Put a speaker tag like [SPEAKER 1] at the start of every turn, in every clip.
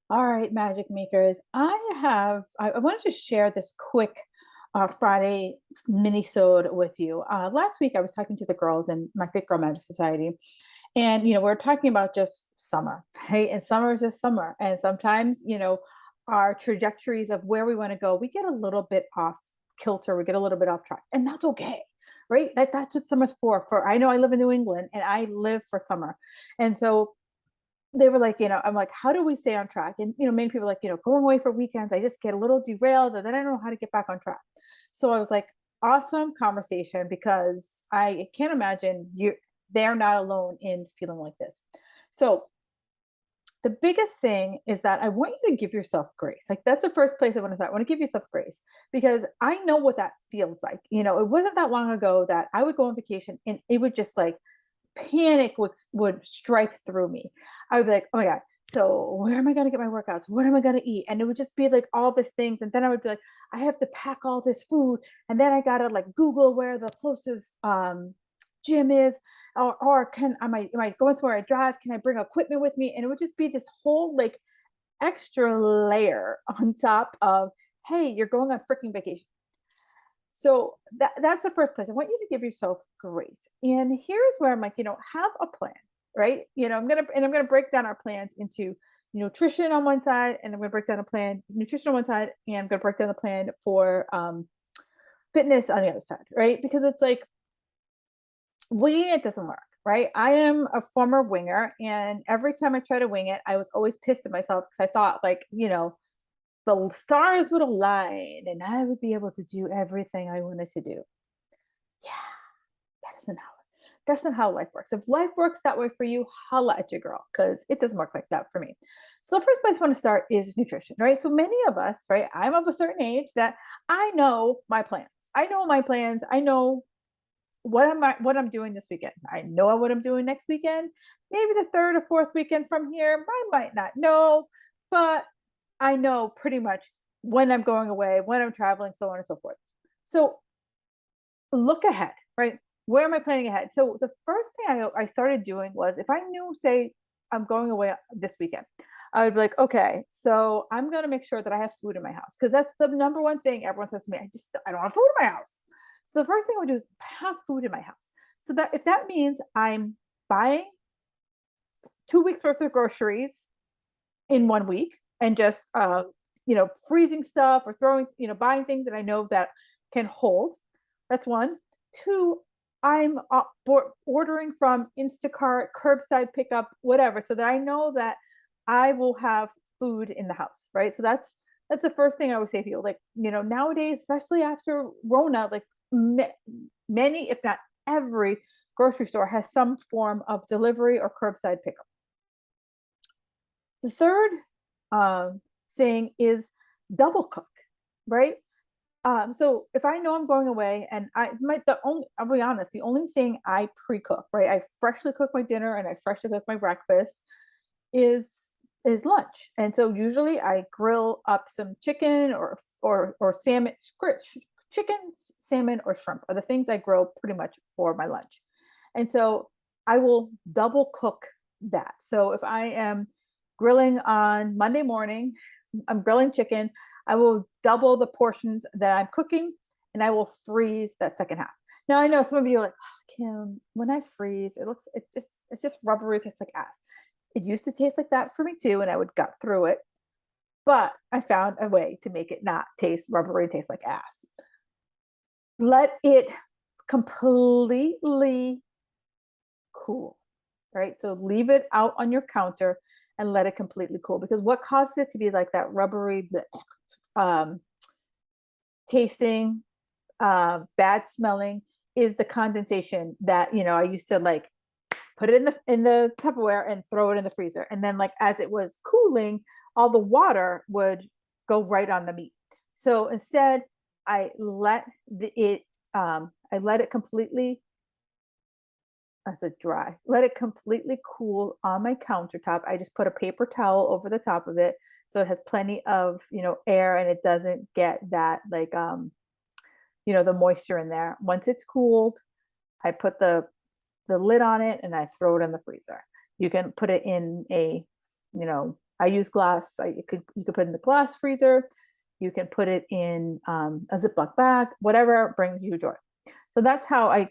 [SPEAKER 1] All right, magic makers. I wanted to share this quick Friday mini-sode with you. Last week I was talking to the girls in my Fit Girl Magic Society, and we're talking about just summer, right? And summer is just summer. And sometimes, our trajectories of where we want to go, we get a little bit off kilter, we get a little bit off track, and that's okay. Right? That's what summer's for. For I know I live in New England and I live for summer. And so they were like, I'm like, how do we stay on track? And, many people are like, going away for weekends, I just get a little derailed and then I don't know how to get back on track. So I was like, awesome conversation because I can't imagine they're not alone in feeling like this. So the biggest thing is that I want you to give yourself grace. Like that's the first place I want to start. I want to give yourself grace because I know what that feels like. It wasn't that long ago that I would go on vacation and it would just like panic would strike through me. I would be like, oh my God, so where am I going to get my workouts? What am I going to eat? And it would just be like all these things. And then I would be like, I have to pack all this food. And then I got to like Google where the closest gym is, or am I going somewhere I drive? Can I bring equipment with me? And it would just be this whole like extra layer on top of, hey, you're going on freaking vacation. So that's the first place. I want you to give yourself grace. And here's where I'm like, have a plan, right? I'm gonna break down our plans into nutrition on one side, and I'm gonna break down a plan, nutrition on one side, and I'm gonna break down the plan for fitness on the other side, right? Because it's like winging it doesn't work, right? I am a former winger, and every time I try to wing it, I was always pissed at myself because I thought like, the stars would align and I would be able to do everything I wanted to do. Yeah, that's not how life works. If life works that way for you, holla at your girl, because it doesn't work like that for me. So the first place I want to start is nutrition, right? So many of us, right? I'm of a certain age that I know my plans. I know my plans. I know what I'm doing this weekend. I know what I'm doing next weekend. Maybe the third or fourth weekend from here. I might not know, but I know pretty much when I'm going away, when I'm traveling, so on and so forth. So look ahead, right? Where am I planning ahead? So the first thing I started doing was if I knew, say, I'm going away this weekend, I would be like, okay, so I'm going to make sure that I have food in my house because that's the number one thing everyone says to me. I don't have food in my house. So the first thing I would do is have food in my house. So that if that means I'm buying 2 weeks worth of groceries in one week and just freezing stuff or throwing buying things that I know that can hold. That's one. Two, I'm ordering from Instacart, curbside pickup, whatever, so that I know that I will have food in the house, right? So that's the first thing I would say to people. Like nowadays, especially after Rona, like many, if not every grocery store has some form of delivery or curbside pickup. The third thing is double cook, right? So if I know I'm going away and I'll be honest, the only thing I pre-cook, right? I freshly cook my dinner and I freshly cook my breakfast is lunch. And so usually I grill up some chicken or salmon, chicken, salmon, or shrimp are the things I grill pretty much for my lunch. And so I will double cook that. So if I am grilling on Monday morning, I'm grilling chicken, I will double the portions that I'm cooking and I will freeze that second half. Now I know some of you are like, oh, Kim, when I freeze, it's just rubbery, it tastes like ass. It used to taste like that for me too, and I would gut through it. But I found a way to make it not taste rubbery, taste like ass. Let it completely cool, right? So leave it out on your counter and let it completely cool because what causes it to be like that rubbery um, tasting, bad smelling is the condensation that I used to like put it in the Tupperware and throw it in the freezer, and then like as it was cooling, all the water would go right on the meat. So instead, I let it completely as it dry. Let it completely cool on my countertop. I just put a paper towel over the top of it so it has plenty of, air and it doesn't get that like the moisture in there. Once it's cooled, I put the lid on it and I throw it in the freezer. You can put it in a, I use glass. You could put it in the glass freezer. You can put it in a Ziploc bag, whatever brings you joy. So that's how I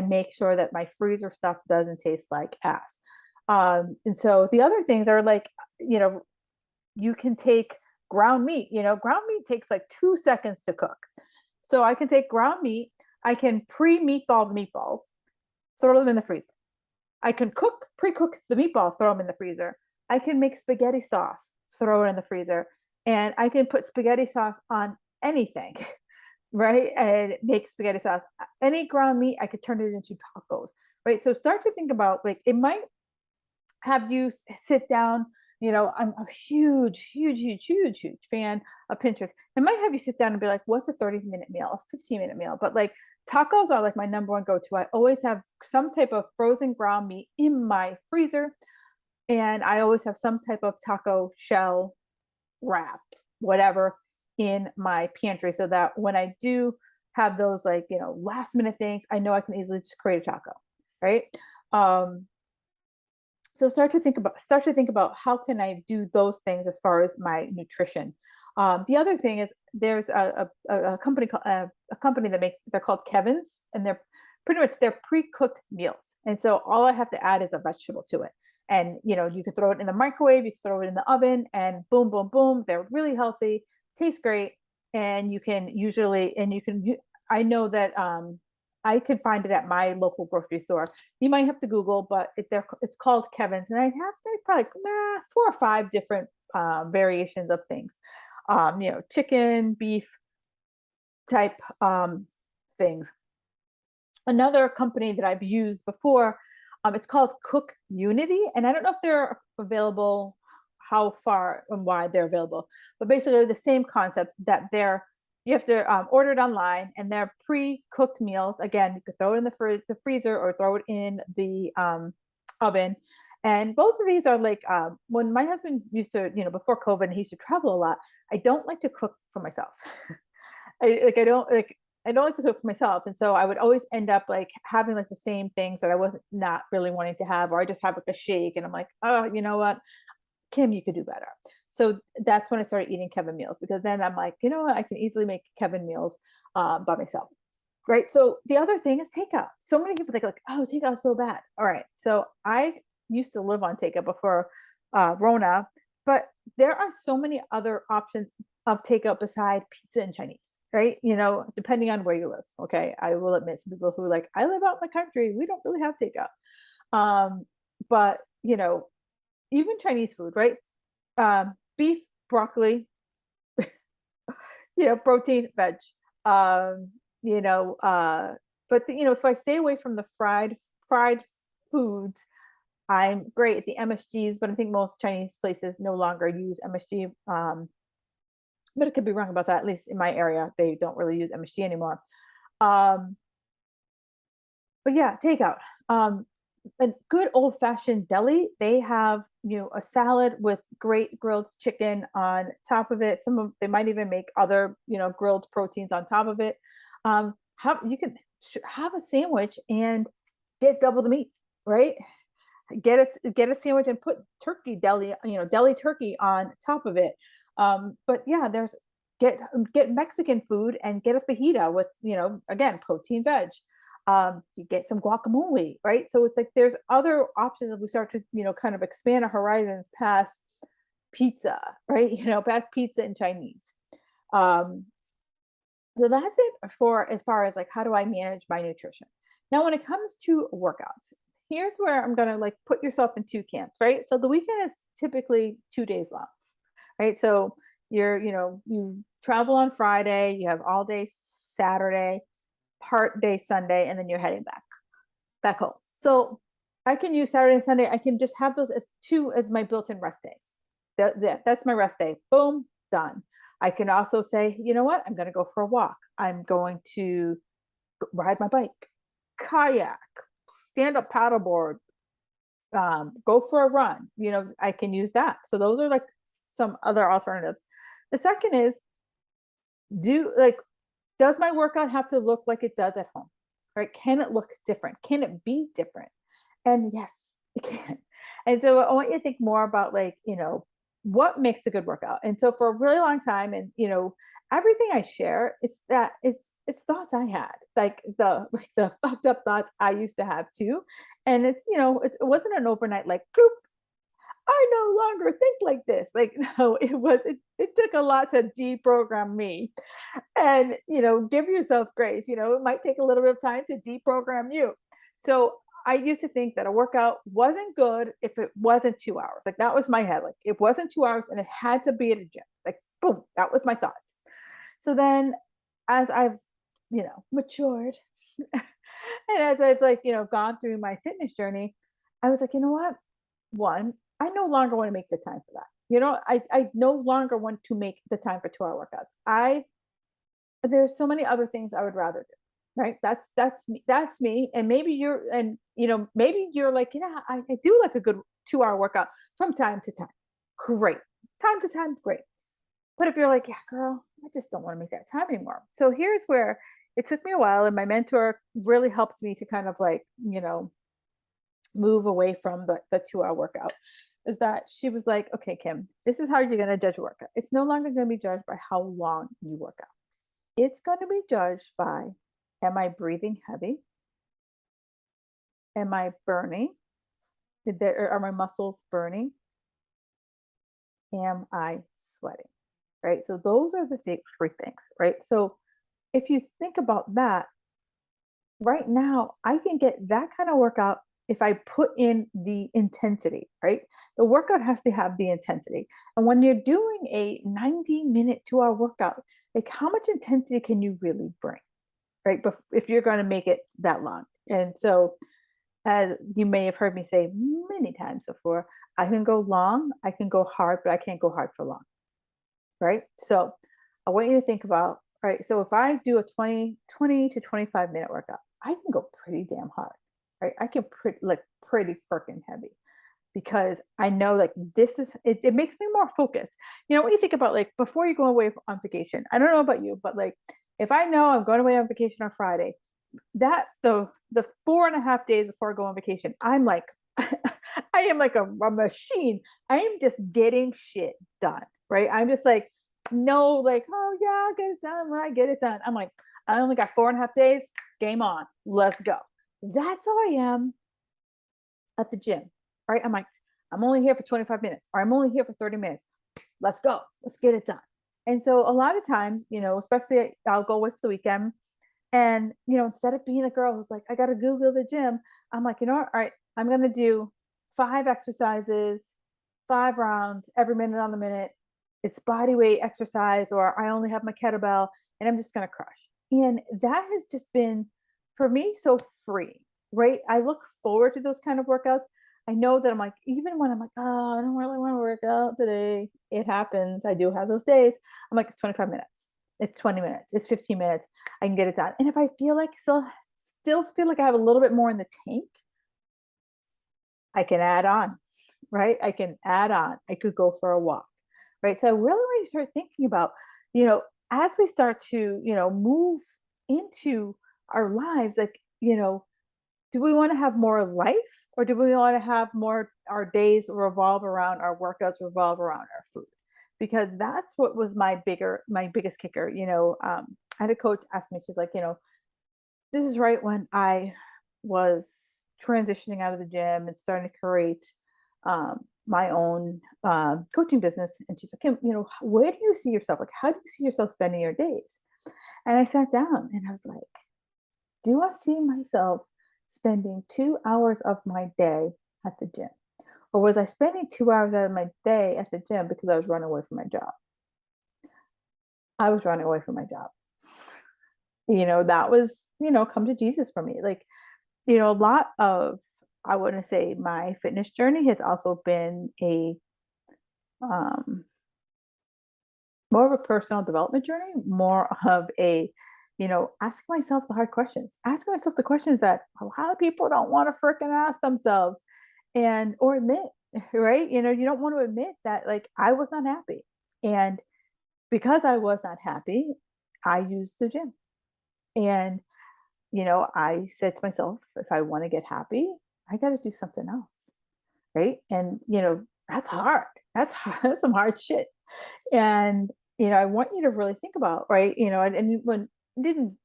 [SPEAKER 1] make sure that my freezer stuff doesn't taste like ass. And so the other things are like, you know, you can take ground meat. You know, ground meat takes like 2 seconds to cook. So I can take ground meat, I can pre-meatball the meatballs, throw them in the freezer. I can pre-cook the meatball, throw them in the freezer. I can make spaghetti sauce, throw it in the freezer. And I can put spaghetti sauce on anything, right? And make spaghetti sauce. Any ground meat, I could turn it into tacos, right? So start to think about like it might have you sit down. You know, I'm a huge fan of Pinterest. It might have you sit down and be like, what's a 30-minute meal, a 15-minute meal? But like tacos are like my number one go-to. I always have some type of frozen ground meat in my freezer. And I always have some type of taco shell wrap, whatever, in my pantry so that when I do have those like, you know, last minute things, I know I can easily just create a taco, right? Um, so start to think about how can I do those things as far as my nutrition. The other thing is there's a company called a company that makes they're called Kevin's, and they're pretty much they're pre-cooked meals, and so all I have to add is a vegetable to it. And you know, you can throw it in the microwave, you can throw it in the oven, and boom, boom, boom. They're really healthy, taste great, and you can usually and you can. I know that I could find it at my local grocery store. You might have to Google, but it's called Kevin's, and I have probably 4 or 5 different variations of things. You know, chicken, beef type things. Another company that I've used before, it's called Cook Unity, and I don't know if they're available, how far and wide they're available, but basically the same concept that you have to order it online, and they're pre-cooked meals. Again, you could throw it in the freezer or throw it in the oven. And both of these are like when my husband used to, you know, before COVID, he used to travel a lot. I don't like to cook for myself. I don't like to cook for myself, and so I would always end up like having like the same things that I wasn't not really wanting to have, or I just have like a shake, and I'm like, oh, you know what, Kim, you could do better. So that's when I started eating Kevin meals, because then I'm like, you know what, I can easily make Kevin meals by myself. Right. So the other thing is takeout. So many people think like, oh, takeout's so bad. All right. So I used to live on takeout before Rona, but there are so many other options of takeout beside pizza and Chinese, right? You know, depending on where you live. Okay. I will admit, some people who are like, I live out in the country, we don't really have takeout. But you know, even Chinese food, right? Beef, broccoli, you know, protein, veg. Um, you know, you know, if I stay away from the fried foods, I'm great at the MSGs, but I think most Chinese places no longer use MSG. But it could be wrong about that. At least in my area, they don't really use MSG anymore. Um, but yeah, takeout. A good old fashioned deli, they have, you know, a salad with great grilled chicken on top of it. They might even make other, you know, grilled proteins on top of it. You can have a sandwich and get double the meat, right? Get a sandwich and put deli turkey on top of it. But yeah, get Mexican food and get a fajita with, you know, again, protein, veg. You get some guacamole, right? So it's like there's other options that we start to, you know, kind of expand our horizons past pizza, right? You know, past pizza and Chinese. Um, so that's it for as far as like how do I manage my nutrition. Now, when it comes to workouts, here's where I'm gonna like put yourself in two camps, right? So the weekend is typically 2 days long, right? So you travel on Friday, you have all day Saturday, part day Sunday, and then you're heading back home. So I can use Saturday and Sunday. I can just have those as my built-in rest days. That's my rest day. Boom, done. I can also say, you know what? I'm going to go for a walk. I'm going to ride my bike, kayak, stand up paddleboard, go for a run. You know, I can use that. So those are like some other alternatives. The second is does my workout have to look like it does at home? Right? Can it look different? Can it be different? And yes, it can. And so I want you to think more about like, you know, what makes a good workout. And so for a really long time, and everything I share, it's thoughts I had, like the fucked up thoughts I used to have too. And it wasn't an overnight like poop, I no longer think like this. Like, no, it took a lot to deprogram me. And give yourself grace. It might take a little bit of time to deprogram you. So I used to think that a workout wasn't good if it wasn't 2 hours. Like, that was my head. Like, it wasn't 2 hours and it had to be at a gym. Like, boom, that was my thought. So then, as I've matured, and as I've, like, gone through my fitness journey, I was like, you know what? One, I no longer want to make the time for that. I no longer want to make the time for 2-hour workouts. There's so many other things I would rather do. Right. That's me. That's me. And maybe you're like, I do like a good 2-hour workout from time to time. Great. Time to time, great. But if you're like, yeah, girl, I just don't want to make that time anymore. So here's where it took me a while, and my mentor really helped me to kind of, like, move away from the 2-hour workout. Is that she was like, okay, Kim, this is how you're going to judge a workout. It's no longer going to be judged by how long you work out. It's going to be judged by, am I breathing heavy? Am I burning? Are my muscles burning? Am I sweating? Right? So those are the three things, right? So if you think about that, right now, I can get that kind of workout if I put in the intensity, right? The workout has to have the intensity. And when you're doing a 90-minute, 2-hour workout, like, how much intensity can you really bring, right? But if you're going to make it that long. And so, as you may have heard me say many times before, I can go long, I can go hard, but I can't go hard for long, right? So I want you to think about, right? So if I do a 20 to 25-minute workout, I can go pretty damn hard, right? I can pretty freaking heavy, because I know, like, this is it, it makes me more focused. What you think about, like, before you go away on vacation, I don't know about you, but, like, if I know I'm going away on vacation on Friday, that the 4.5 days before I go on vacation, I'm like, I am like a machine. I am just getting shit done, right? I'm just like, no, like, oh yeah, I'll get it done when I get it done. I'm like, I only got 4.5 days, game on, let's go. That's how I am at the gym, right? I'm like, I'm only here for 25 minutes, or I'm only here for 30 minutes. Let's go, let's get it done. And so a lot of times, especially I'll go with the weekend, and, instead of being a girl who's like, I got to Google the gym, I'm like, all right, I'm going to do 5 exercises, 5 rounds, every minute on the minute. It's body weight exercise, or I only have my kettlebell, and I'm just going to crush. And that has just been, for me, so free, right? I look forward to those kind of workouts. I know that I'm like, even when I'm like, oh, I don't really want to work out today, it happens. I do have those days. I'm like, it's 25 minutes. It's 20 minutes. It's 15 minutes. I can get it done. And if I feel like still feel like I have a little bit more in the tank, I can add on, right? I can add on. I could go for a walk, right? So really, when you start thinking about, as we start to, move into our lives, like, do we want to have more life, or do we want to have more, our days revolve around, our workouts revolve around our food? Because that's what was my biggest kicker. I had a coach ask me, she's like, this is right when I was transitioning out of the gym and starting to create my own coaching business. And she's like, Kim, where do you see yourself? Like, how do you see yourself spending your days? And I sat down and I was like, do I see myself spending 2 hours of my day at the gym? Or was I spending 2 hours out of my day at the gym because I was running away from my job? I was running away from my job. That was, come to Jesus for me. Like, a lot of, I wouldn't say my fitness journey has also been a um more of a personal development journey, more of a, asking myself the hard questions, asking myself the questions that a lot of people don't want to freaking ask themselves, and or admit, right? You don't want to admit that, like, I was not happy. And because I was not happy, I used the gym. And, I said to myself, if I want to get happy, I got to do something else. Right. And, that's hard. That's some hard shit. And, I want you to really think about, right? And when didn't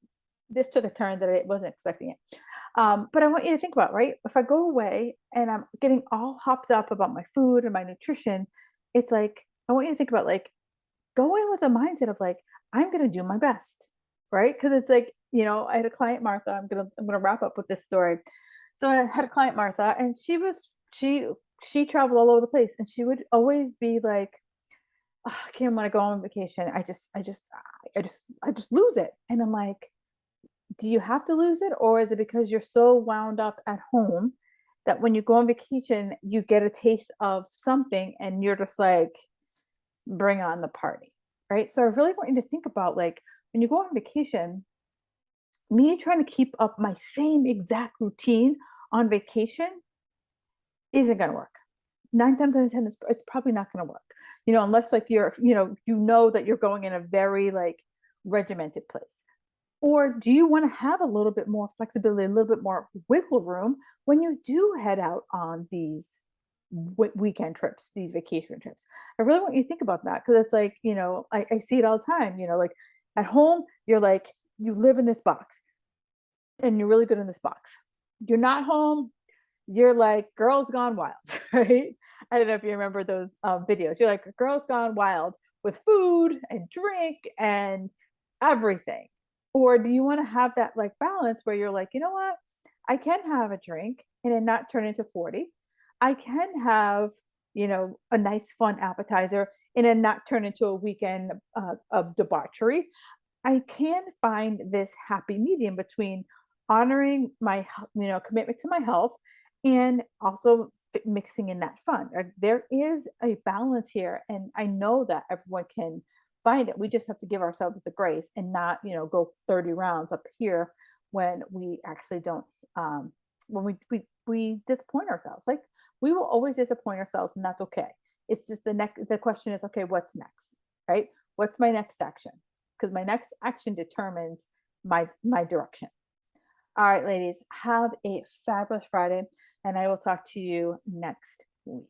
[SPEAKER 1] this took a turn that I wasn't expecting it. But I want you to think about, right? If I go away and I'm getting all hopped up about my food and my nutrition, it's like I want you to think about like go in with a mindset of like, I'm gonna do my best, right? Because it's like, I had a client, Martha. I'm gonna wrap up with this story. So I had a client, Martha, and she traveled all over the place, and she would always be like, "Oh, I can't want to go on vacation. I just lose it." And I'm like, do you have to lose it, or is it because you're so wound up at home that when you go on vacation, you get a taste of something and you're just like, bring on the party, right? So I really want you to think about like when you go on vacation, me trying to keep up my same exact routine on vacation isn't going to work. 9 times out of 10, it's probably not going to work, unless like you know that you're going in a very like regimented place. Or do you want to have a little bit more flexibility, a little bit more wiggle room when you do head out on these weekend trips, these vacation trips? I really want you to think about that because it's like, I see it all the time, like at home, you're like, you live in this box and you're really good in this box. You're not home, you're like girls gone wild, right? I don't know if you remember those videos. You're like girls gone wild with food and drink and everything. Or do you want to have that like balance where you're like, you know what? I can have a drink and it not turn into 40. I can have, a nice fun appetizer and it not turn into a weekend of debauchery. I can find this happy medium between honoring my commitment to my health and also mixing in that fun. There is a balance here, and I know that everyone can find it. We just have to give ourselves the grace and not go 30 rounds up here when we actually don't when we disappoint ourselves. Like we will always disappoint ourselves, and that's okay. It's just the question is, okay, what's next, right? What's my next action? Because my next action determines my direction. All right, ladies, have a fabulous Friday, and I will talk to you next week.